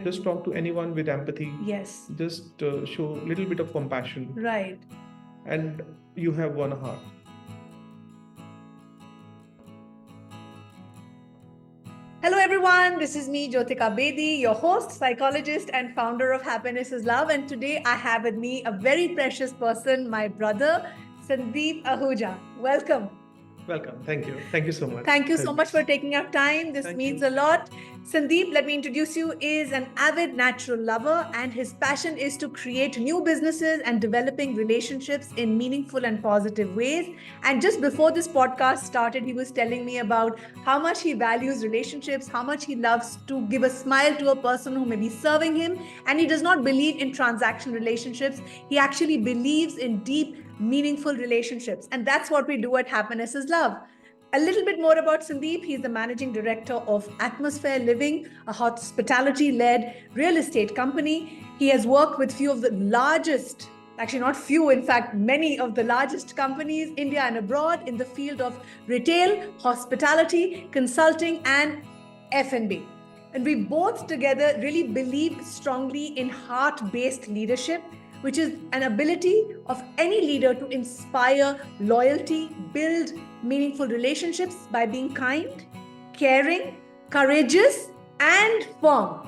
Just talk to anyone with empathy. Yes. Just show a little bit of compassion. Right. And you have one heart. Hello everyone, this is me Jyotika Bedi, your host, psychologist and founder of Happiness is Love, and today I have with me a very precious person, my brother Sandeep Ahuja. Welcome. Welcome. Thank you. Thank you so much. Thank you so much for taking our time. This means a lot. Sandeep, let me introduce you, is an avid natural lover, and his passion is to create new businesses and developing relationships in meaningful and positive ways. And just before this podcast started, he was telling me about how much he values relationships, how much he loves to give a smile to a person who may be serving him. And he does not believe in transaction relationships. He actually believes in deep, meaningful relationships. And that's what we do at Happiness is Love. A little bit more about Sandeep. He's the managing director of Atmosphere Living, a hospitality-led real estate company. He has worked with few of the largest, actually not few, in fact, many of the largest companies, India and abroad, in the field of retail, hospitality, consulting, and F&B. And we both together really believe strongly in heart-based leadership, which is an ability of any leader to inspire loyalty, build meaningful relationships by being kind, caring, courageous, and firm.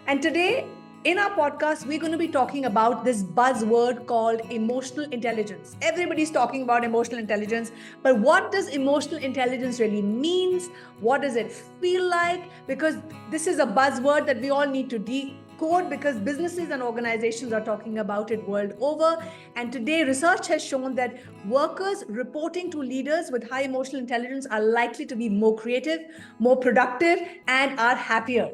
And today, in our podcast, we're going to be talking about this buzzword called emotional intelligence. Everybody's talking about emotional intelligence, but what does emotional intelligence really mean? What does it feel like? Because this is a buzzword that we all need to decode, because businesses and organizations are talking about it world over. And today, research has shown that workers reporting to leaders with high emotional intelligence are likely to be more creative, more productive, and are happier.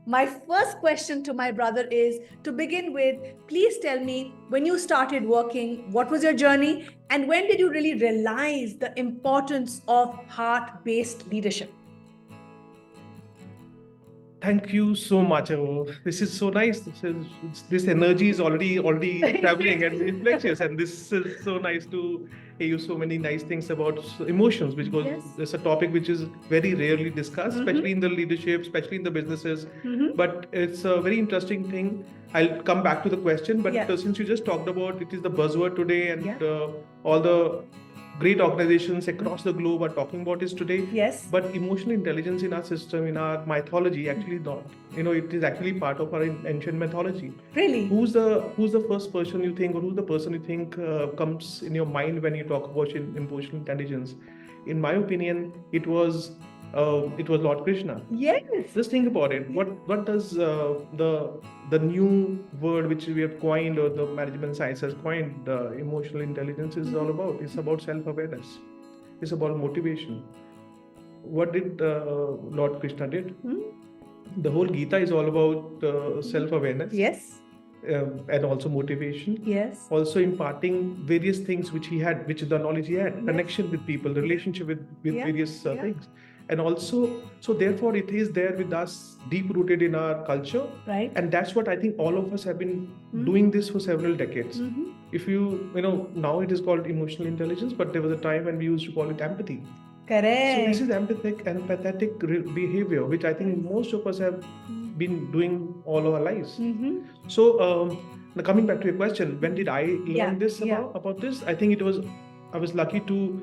My first question to my brother is, to begin with, please tell me, when you started working, what was your journey, and when did you really realize the importance of heart-based leadership? Thank you so much. This is so nice. This energy is already traveling and infectious, and this is so nice to hear you so many nice things about emotions, because it's a topic which is very rarely discussed, especially in the leadership, especially in the businesses. But it's a very interesting thing. I'll come back to the question, but since you just talked about it is the buzzword today, and all the great organizations across the globe are talking about this today. Yes. But emotional intelligence in our system, in our mythology, actually not. It is actually part of our ancient mythology. Really? Who's the first person you think, or who's the person you think comes in your mind when you talk about emotional intelligence? In my opinion, it was Lord Krishna. Yes. Just think about it. What does the new word which we have coined, or the management science has coined, emotional intelligence, is all about? It's about self-awareness. It's about motivation. What did Lord Krishna did? The whole Gita is all about self-awareness. Yes. And also motivation. Yes. Also imparting various things which he had, which the knowledge he had, connection with people, relationship with various things. And also, so therefore it is there with us, deep rooted in our culture. Right. And that's what I think all of us have been doing this for several decades. If now it is called emotional intelligence, but there was a time when we used to call it empathy. Correct. So this is empathetic behavior, which I think most of us have been doing all our lives. So now coming back to your question, when did I learn this about this? I think I was lucky to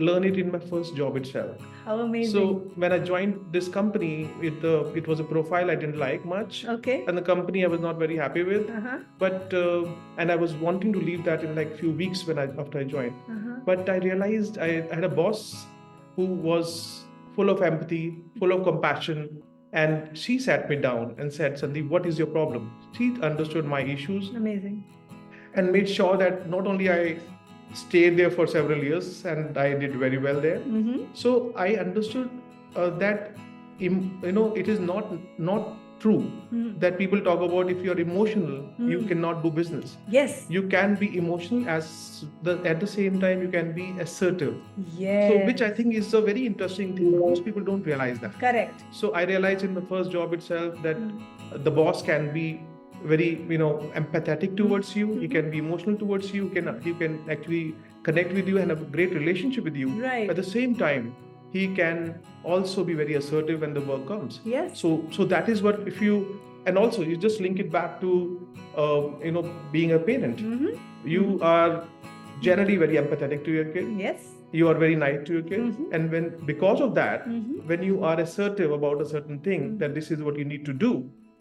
learn it in my first job itself. How amazing. So when I joined this company, it was a profile I didn't like much. Okay. And the company I was not very happy with. But and I was wanting to leave that in like few weeks after I joined. But I realized I had a boss who was full of empathy, full of compassion. And she sat me down and said, Sandeep, what is your problem? She understood my issues. Amazing. And made sure that not only I stayed there for several years, and I did very well there. So I understood that it is not true that people talk about, if you're emotional, you cannot do business. Yes. You can be emotional at the same time you can be assertive. Yes. So which I think is a very interesting thing. Most people don't realize that. Correct. So I realized in the first job itself that the boss can be very empathetic towards you. He can be emotional towards you. He can actually connect with you and have a great relationship with you. Right. At the same time, he can also be very assertive when the work comes. Yes. So that is what, if you and also you just link it back to being a parent. Mhm. You are generally very empathetic to your kid. Yes. You are very nice to your kid, Mhm. and because of that, Mhm. when you are assertive about a certain thing, that this is what you need to do,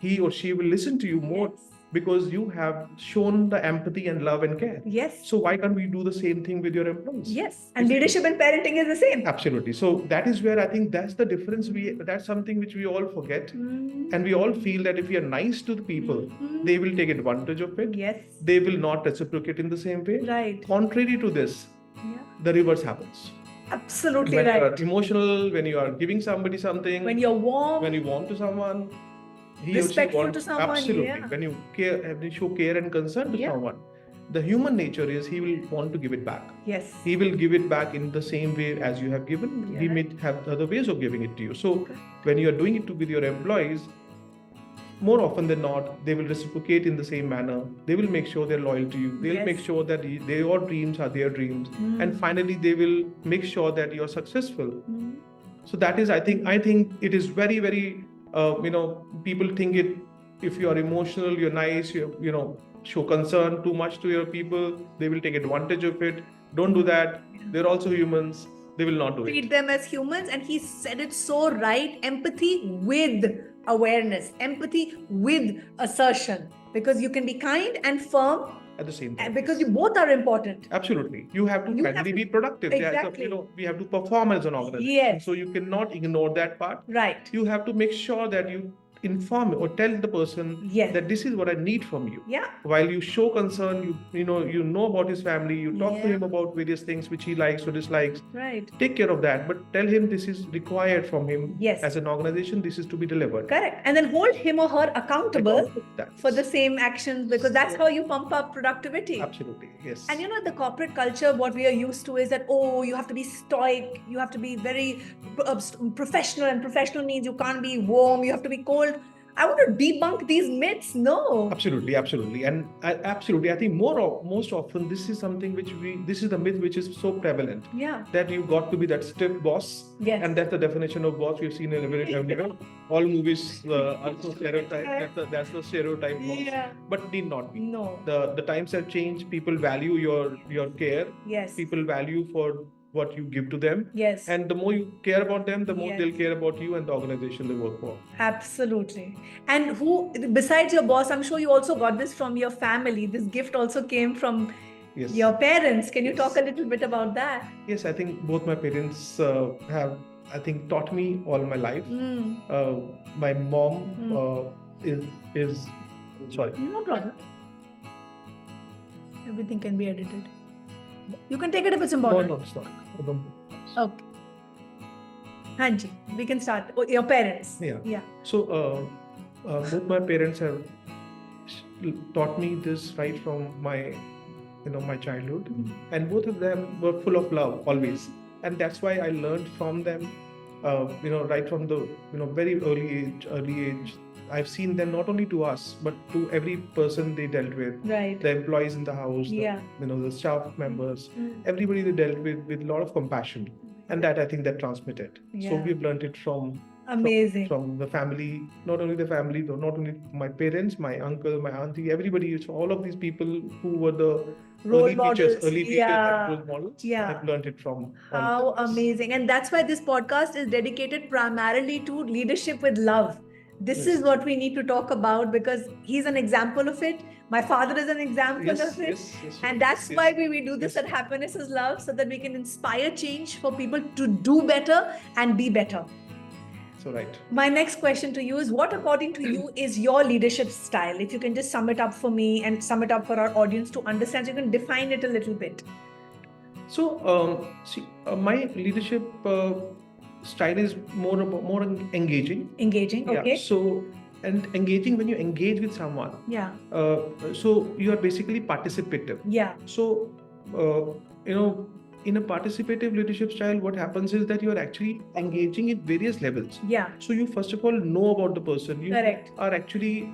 he or she will listen to you more, Yes. because you have shown the empathy and love and care. Yes. So why can't we do the same thing with your employees? Yes. And leadership and parenting is the same. Absolutely. So that is where I think that's the difference. That's something which we all forget, and we all feel that if we are nice to the people, they will take advantage of it. Yes. They will not reciprocate in the same way. Right. Contrary to this, Yeah. the reverse happens. Absolutely When you are right. emotional, when you are giving somebody something, When you're warm, when you warm to someone, he or she respectful wants to someone, absolutely. yeah. When you care, when you show care and concern to Yeah. someone, the human nature is he will want to give it back. Yes. He will give it back in the same way as you have given. Yeah. He may have other ways of giving it to you. So when you are doing it with your employees, more often than not, they will reciprocate in the same manner. They will make sure they're loyal to you. They'll Yes. make sure that your dreams are their dreams, and finally, they will make sure that you're successful. So that is, I think it is very, very, people think it. If you are emotional, you're nice, show concern too much to your people, they will take advantage of it. Don't do that. They're also humans. They will not do Treat it. them as humans, and he said it so right. Empathy with awareness, empathy with assertion, because you can be kind and firm At the same time, and because you both are important. absolutely, you have to You have finally to- be productive. Exactly. We have to perform as an organization. Yes. So you cannot ignore that part. Right. You have to make sure that you inform or tell the person Yes. that this is what I need from you. Yeah. While you show concern, you know about his family, you talk to Yeah. him about various things which he likes or dislikes. Right. Take care of that, but tell him this is required from him. Yes. As an organization, this is to be delivered. Correct. And then hold him or her accountable That's- for the same actions, because that's how you pump up productivity. Absolutely, yes. And the corporate culture, what we are used to is that, oh, you have to be stoic, you have to be very professional, and professional means you can't be warm, you have to be cold. I want to debunk these myths. No. Absolutely, and absolutely, I think most often this is something this is the myth which is so prevalent. Yeah. That you got to be that stiff boss. Yes. And that's the definition of boss we've seen in everywhere. All movies are so stereotype. That's the stereotype boss. Yeah. But need not be. No. The times have changed. People value your care. Yes. People value for what you give to them. Yes. And the more you care about them, the more Yes. they'll care about you and the organization they work for. Absolutely. And who, besides your boss, I'm sure you also got this from your family. This gift also came from Yes. your parents. Can you Yes. talk a little bit about that? Yes, I think both my parents have, taught me all my life. My mom is sorry. No problem. Everything can be edited. You can take it if it's important. No, it's not. Okay. Hanji, we can start. Oh, your parents. Yeah. Yeah. So both my parents have taught me this right from my childhood, and both of them were full of love always, and that's why I learned from them. Right from the very early age. I've seen them not only to us but to every person they dealt with. Right. The employees in the house, Yeah. the staff members, everybody they dealt with a lot of compassion, and that I think that transmitted. So Yeah. we've learned it from Amazing. from the family, not only the family, though, not only my parents, my uncle, my auntie, everybody. It's all of these people who were the Role early models. teachers, Yeah. and role models. Yeah. I've learned it from. How amazing. And that's why this podcast is dedicated primarily to leadership with love. This Yes. is what we need to talk about, because he's an example of it. My father is an example Yes, of it. yes, And that's yes. why we do this Yes. at Happiness is Love, so that we can inspire change for people to do better and be better. So right. My next question to you is, what according to you is your leadership style? If you can just sum it up for me and sum it up for our audience to understand, you can define it a little bit. So my leadership style is more engaging. Engaging, okay. Yeah. So and engaging, when you engage with someone, Yeah, so you are basically participative. yeah, So in a participative leadership style, what happens is that you are actually engaging at various levels. yeah. So you first of all know about the person. You Correct. are actually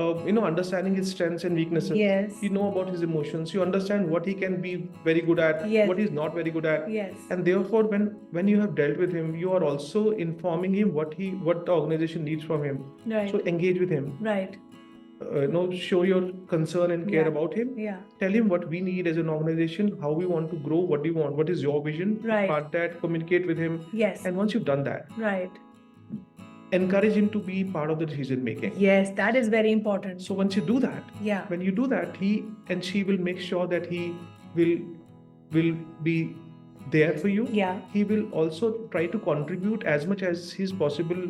understanding his strengths and weaknesses. Yes. You know about his emotions. You understand what he can be very good at, Yes. what he's not very good at. Yes. And therefore, when you have dealt with him, you are also informing him what the organization needs from him. Right. So engage with him. Right. Show your concern and care Yeah. about him. Yeah. Tell him what we need as an organization, how we want to grow, what do you want, what is your vision. Right. Part that, communicate with him. Yes. And once you've done that, Right. encourage him to be part of the decision making. Yes, that is very important. So once you do that, Yeah. when you do that, he and she will make sure that he will be there for you. Yeah. He will also try to contribute as much as he's possible,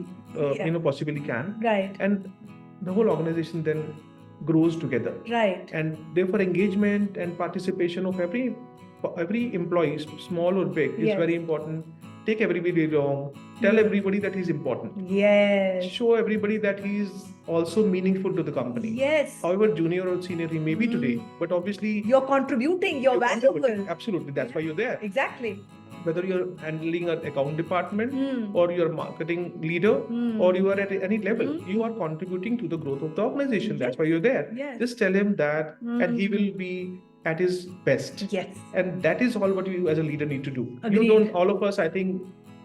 Yeah. possibly can. Right. And the whole organization then grows together. Right. And therefore, engagement and participation of every employee, small or big, is Yes. very important. Take everybody along. Tell everybody that he's important. Yes. Show everybody that he's also meaningful to the company. Yes. However junior or senior he may be today, but obviously You're contributing, you're valuable. contributing. Absolutely, that's why you're there. Exactly. Whether you're handling an account department Mm. or you're a marketing leader Mm. or you are at any level, Mm. you are contributing to the growth of the organization. That's Yes. why you're there. Yes. Just tell him that, and he Mm. will be at his best. Yes. And that is all what you as a leader need to do. Agreed. You don't, all of us, I think,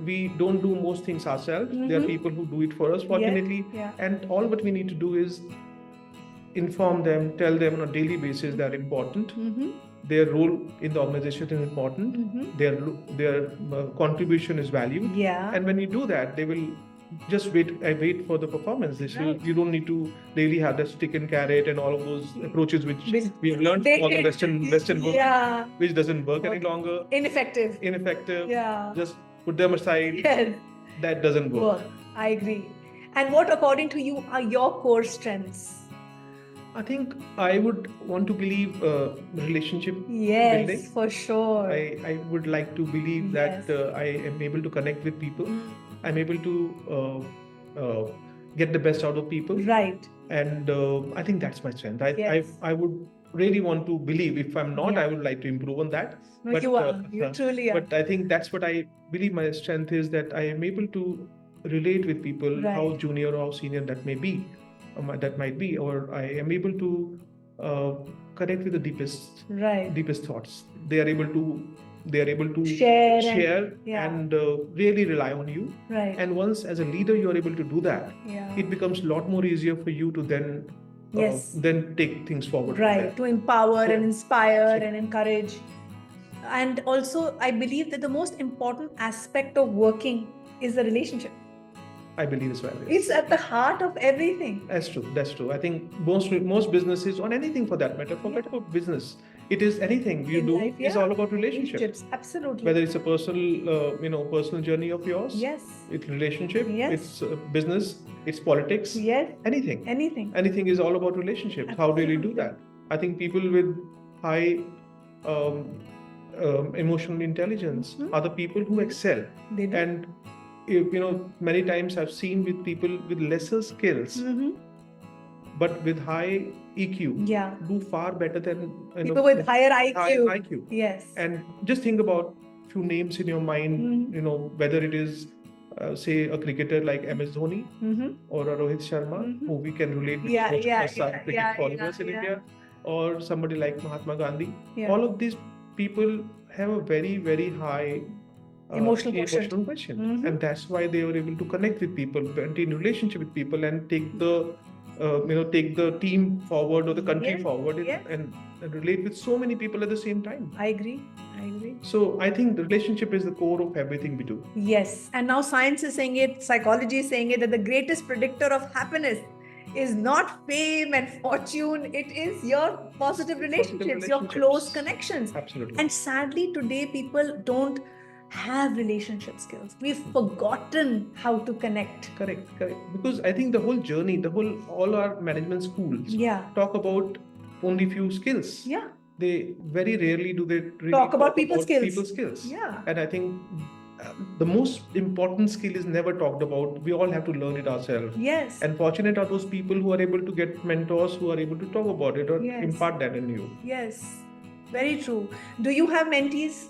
we don't do most things ourselves. There are Mhm. people who do it for us, fortunately. Yeah. And all what we need to do is inform them, tell them on a daily basis they're important. Mm-hmm. Their role in the organization is important. Mm-hmm. Their contribution is valued. Yeah. And when you do that, they will just wait for the performance. Right. You don't need to really have the stick and carrot and all of those approaches which Which we have learned they- from all the Western work, Yeah. which doesn't work any longer. Ineffective. Ineffective. Yeah. Just put them aside. Yes. That doesn't work. Work. I agree. And what, according to you, are your core strengths? I think I would want to believe relationship Yes, building. for sure. I would like to believe that Yes. I am able to connect with people. Mm. I'm able to get the best out of people. Right. And I think that's my strength. Yes. I would really want to believe. If I'm not, Yeah. I would like to improve on that. No, But, you are. You truly are. But I think that's what I believe my strength is, that I am able to relate with people, Right. how junior or how senior that may be, that might be, or I am able to connect with the Right. deepest thoughts. They are able to Share yeah. and really rely on you. Right. And once as a leader you are able to do that, Yeah. it becomes a lot more easier for you to then Yes. then take things forward from Right. there. To empower and inspire So- and encourage. And also, I believe that the most important aspect of working is the relationship. I believe as well. Yes. It's at the heart of everything. That's true. That's true. I think most businesses, on anything for that matter, forget about business. It is anything you In do life, is yeah. all about relationships. Absolutely. Whether it's a personal journey of yours, Yes. it's relationship, Yes. it's business, it's politics, Yes. anything. Anything. Anything is all about relationships. How do you do Absolutely. that? I think people with high emotional intelligence Mhm. are the people who excel. They do. And many times I've seen with people with lesser skills, Mhm. but with high EQ, Yeah. do far better than People with higher IQ. high IQ. Yes. And just think about few names in your mind. Mhm. Whether it is say a cricketer like MS Dhoni Mhm. or a Rohit Sharma, Mhm. who we can relate with Yeah, most yeah, of us are yeah, cricket yeah, followers in yeah. India, or somebody like Mahatma Gandhi. Yeah. All of these people have a very, very high Emotional quotient. quotient. Mhm. And that's why they were able to connect with people, maintain relationship with people, and take the team forward or the country Yes, forward, yes. and relate with so many people at the same time. I agree. So I think the relationship is the core of everything we do. Yes. And now science is saying it, psychology is saying it, that the greatest predictor of happiness is not fame and fortune. It is your positive relationships, your relationships. close connections. Absolutely. And sadly, today people don't have relationship skills. We've forgotten how to connect. Correct. Because I think the whole journey, all our management schools Yeah. talk about only few skills. Yeah. They very rarely do they really Talk about people skills. People skills. Yeah. And I think the most important skill is never talked about. We all have to learn it ourselves. Yes. And fortunate are those people who are able to get mentors who are able to talk about it or Yes. impart that in you. Yes. Very true. Do you have mentees?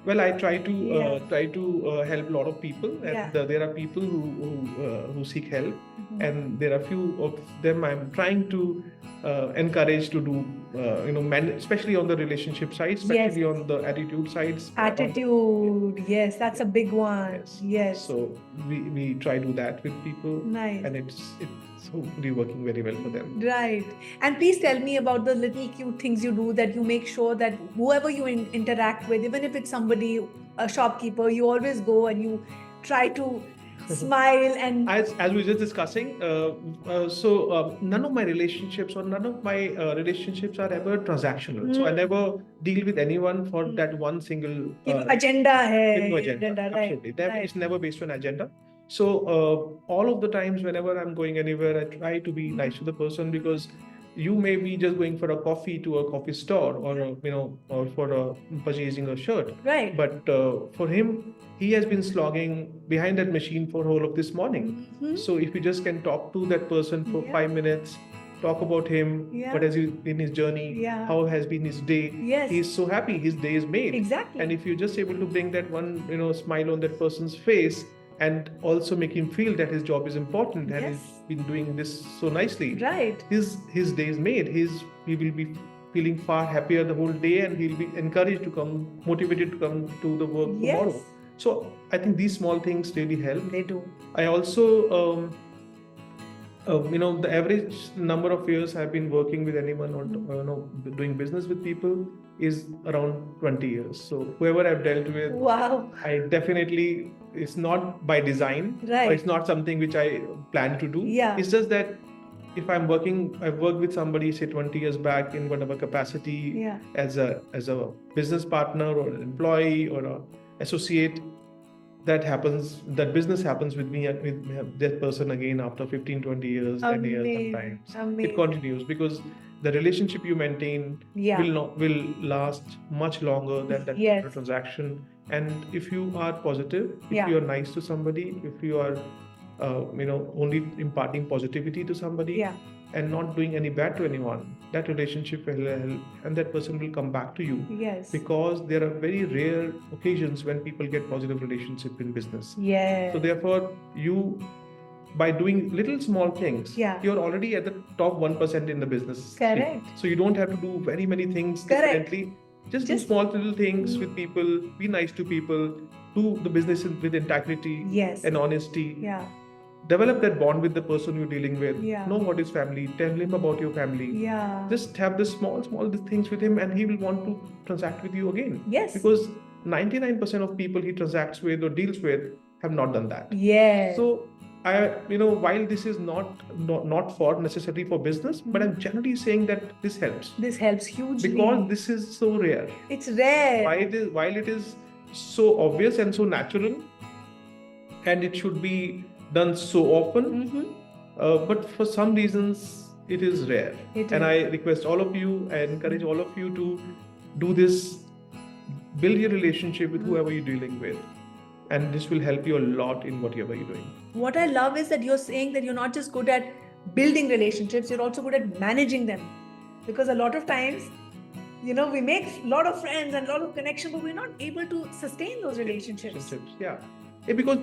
Well, I try to help a lot of people, and Yeah. there are people who seek help, Mhm. and there are few of them I'm trying to encourage to do, especially on the relationship side, especially on the attitude sides. Attitude. Yes, that's a big one. Yes. Yes. So we try to do that with people, Nice. and it's hopefully working very well for them. Right. And please tell me about the little cute things you do that you make sure that whoever you interact with, even if it's somebody, a shopkeeper, you always go and you try to smile and As we were just discussing, none of my relationships or none of my relationships are ever transactional. So I never deal with anyone for that one single agenda hai, with no agenda. right? Absolutely, it's never based on agenda. So all of the times, whenever I'm going anywhere, I try to be nice to the person, because you may be just going for a coffee to a coffee store, or or for purchasing a shirt. Right. But for him, he has been slogging behind that machine for whole of this morning. So if you just can talk to that person for 5 minutes, talk about him, what has he been his journey, how has been his day. Yes. He's so happy, his day is made. Exactly. And if you're just able to bring that one, smile on that person's face, and also make him feel that his job is important, and he's been doing this so nicely. Right. His day is made. He will be feeling far happier the whole day, and he'll be encouraged to come, motivated to come to the work tomorrow. So I think these small things really help. They do. I also, the average number of years I've been working with anyone, or doing business with people, is around 20 years. So whoever I've dealt with, I definitely, it's not by design, or it's not something which I plan to do. It's just that if I've worked with somebody, say 20 years back, in whatever capacity, as a business partner or an employee or an associate, that business happens with me and with that person again after 15, 20 years, 10 years sometimes. It continues, because the relationship you maintain will last much longer than that transaction. And if you are positive, if you are nice to somebody, if you are only imparting positivity to somebody, and not doing any bad to anyone, that relationship will help, and that person will come back to you. Because there are very rare occasions when people get positive relationship in business. So therefore, you, by doing little small things, you're already at the top 1% in the business. Correct. So you don't have to do very many things differently. Just do small little things with people, be nice to people, do the business with integrity and honesty. Develop that bond with the person you're dealing with. Know what is family. Tell him about your family. Just have this small things with him, and he will want to transact with you again. Because 99% of people he transacts with or deals with have not done that. So while this is not for necessarily for business, but I'm generally saying that this helps. This helps hugely. Because this is so rare. It's rare. While it is so obvious and so natural, and it should be done so often, but for some reasons it is rare. And I request all of you, I encourage all of you to do this, build your relationship with whoever you're dealing with, and this will help you a lot in whatever you're doing. What I love is that you're saying that you're not just good at building relationships, you're also good at managing them. Because a lot of times, we make a lot of friends and a lot of connection, but we're not able to sustain those relationships. Because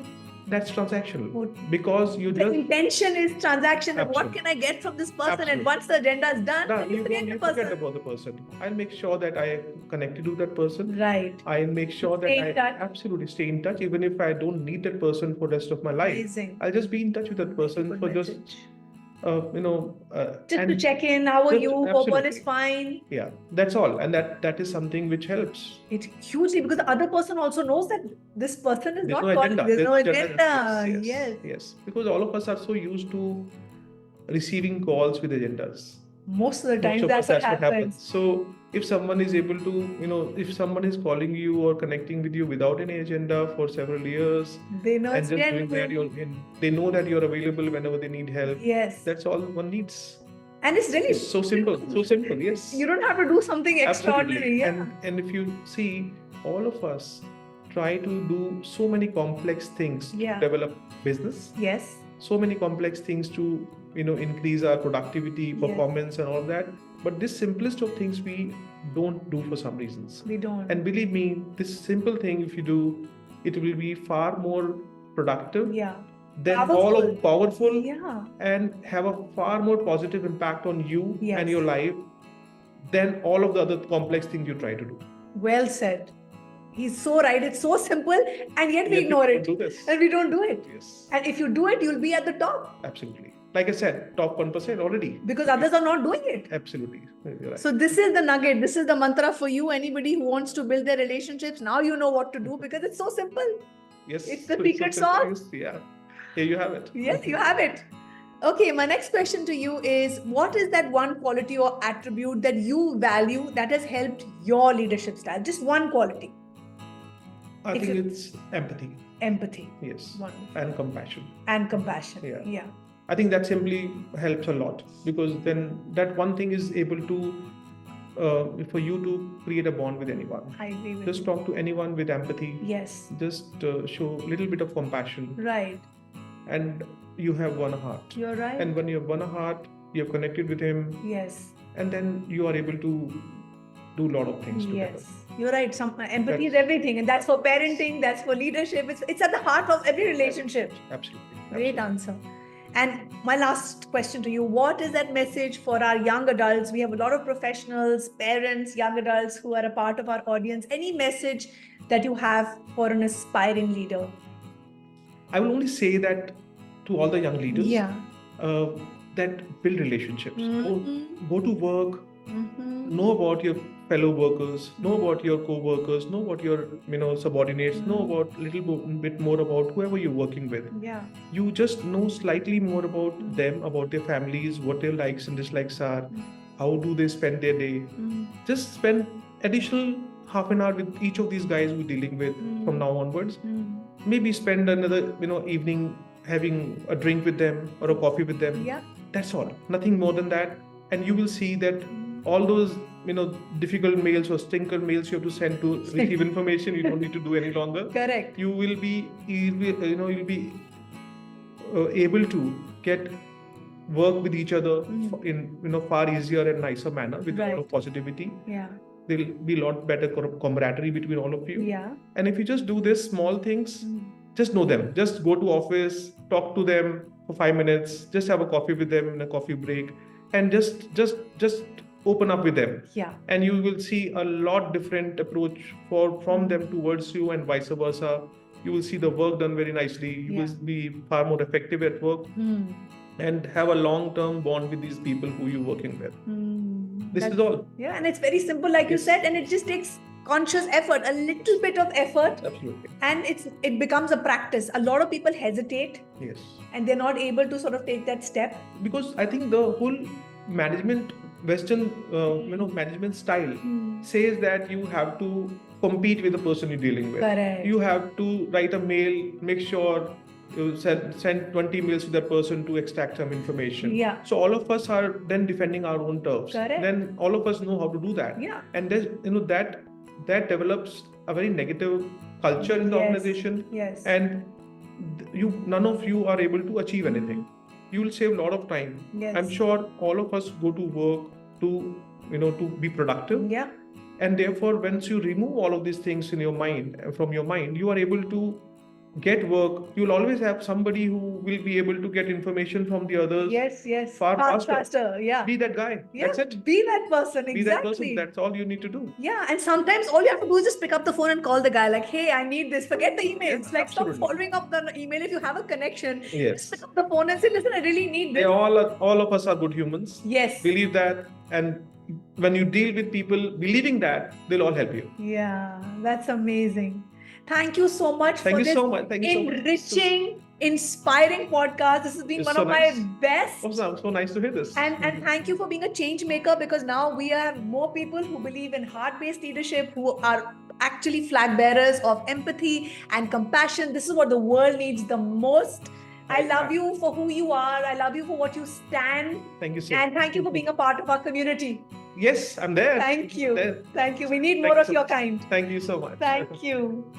that's transactional. Because the intention is transaction. And what can I get from this person? Absolutely. And once the agenda is done, then you forget about the person. I'll make sure that I connected to that person. Right. I'll make sure that I absolutely stay in touch, even if I don't need that person for the rest of my life. Amazing. I'll just be in touch with that person for just to check in. How are you? Hope all is fine. Yeah, that's all, and that is something which helps. It hugely, because the other person also knows that this person is There's not calling. There's no agenda. Yes, because all of us are so used to receiving calls with agendas. Most of the time, that's what happens. So if someone is able to, if someone is calling you or connecting with you without any agenda for several years, they know and just doing that, they know that you're available whenever they need help. Yes, that's all one needs. And it's really so simple. So simple. Yes. You don't have to do something extraordinary. And if you see, all of us try to do so many complex things to develop business. Yes. So many complex things to increase our productivity, performance, and all that. But this simplest of things we don't do for some reasons. We don't. And believe me, this simple thing, if you do, it will be far more productive Yeah. than powerful and have a far more positive impact on you and your life than all of the other complex things you try to do. Well said. He's so right. It's so simple, and yet we ignore it. And we don't do it. Yes. And if you do it, you'll be at the top. Absolutely. Like I said, top 1% already. Because others are not doing it. Absolutely. You're right. So this is the nugget. This is the mantra for you. Anybody who wants to build their relationships, now you know what to do because it's so simple. Yes. It's the secret sauce. Yeah. Here you have it. Yes, you have it. Okay, my next question to you is, what is that one quality or attribute that you value that has helped your leadership style? Just one quality. I think it's empathy. Empathy. Yes. Wonderful. And compassion. And compassion. Yeah. I think that simply helps a lot because then that one thing is able to, for you to create a bond with anyone. I agree with Just talk to anyone with empathy. Yes. Just show a little bit of compassion. Right. And you have one heart. You're right. And when you have one heart, you're connected with him. Yes. And then you are able to do a lot of things together. Yes. You're right. Empathy is everything. And that's for parenting, that's for leadership. It's at the heart of every relationship. Absolutely. Great answer. And my last question to you, what is that message for our young adults? We have a lot of professionals, parents, young adults who are a part of our audience. Any message that you have for an aspiring leader? I will only say that to all the young leaders, that build relationships. Go to work, know about your fellow workers, know about your co-workers, know about your subordinates, know about a little bit more about whoever you're working with. Yeah. You just know slightly more about them, about their families, what their likes and dislikes are, how do they spend their day. Just spend additional half an hour with each of these guys we're dealing with from now onwards. Maybe spend another evening having a drink with them or a coffee with them. Yeah. That's all. Nothing more than that. And you will see that all those difficult mails or stinker mails you have to send to receive information, you don't need to do any longer. Correct. You'll be able to get work with each other in far easier and nicer manner with a lot of positivity. Yeah. There'll be a lot better camaraderie between all of you. Yeah. And if you just do this small things, just know them. Just go to office, talk to them for 5 minutes, just have a coffee with them in a coffee break, and just open up with them. Yeah. And you will see a lot different approach from them towards you and vice versa. You will see the work done very nicely. You will be far more effective at work and have a long-term bond with these people who you're working with. This is all. Yeah, and it's very simple, like you said, and it just takes conscious effort, a little bit of effort. Absolutely. And it becomes a practice. A lot of people hesitate. Yes. And they're not able to sort of take that step. Because I think the whole Western management style says that you have to compete with the person you're dealing with. Correct. You have to write a mail, make sure you send 20 mails to that person to extract some information. Yeah. So all of us are then defending our own turfs. Correct. Then all of us know how to do that. Yeah. And that develops a very negative culture in the organization. Yes. And none of you are able to achieve anything. You will save a lot of time. Yes. I'm sure all of us go to work to be productive. Yeah. And therefore, once you remove all of these things from your mind, you are able to get work. You'll always have somebody who will be able to get information from the others. Yes. Far faster. Yeah. Be that guy. Yeah. That's it. Be that person. Exactly. Be that person. That's all you need to do. Yeah. And sometimes all you have to do is just pick up the phone and call the guy like, hey, I need this. Forget the emails. Yes, like absolutely. stop following up the email. If you have a connection, Yes. just pick up the phone and say, listen, I really need this. All of us are good humans. Yes. Believe that. And when you deal with people believing that, they'll all help you. Yeah. That's amazing. Thank you so much for this enriching, inspiring podcast. This has been one of my best. Oh, so nice to hear this. And thank you for being a change maker, because now we have more people who believe in heart-based leadership, who are actually flag bearers of empathy and compassion. This is what the world needs the most. I love you for who you are. I love you for what you stand. Thank you so much. And thank you for being a part of our community. Yes, I'm there. Thank you. Thank you. We need more of your kind. Thank you so much. Thank you.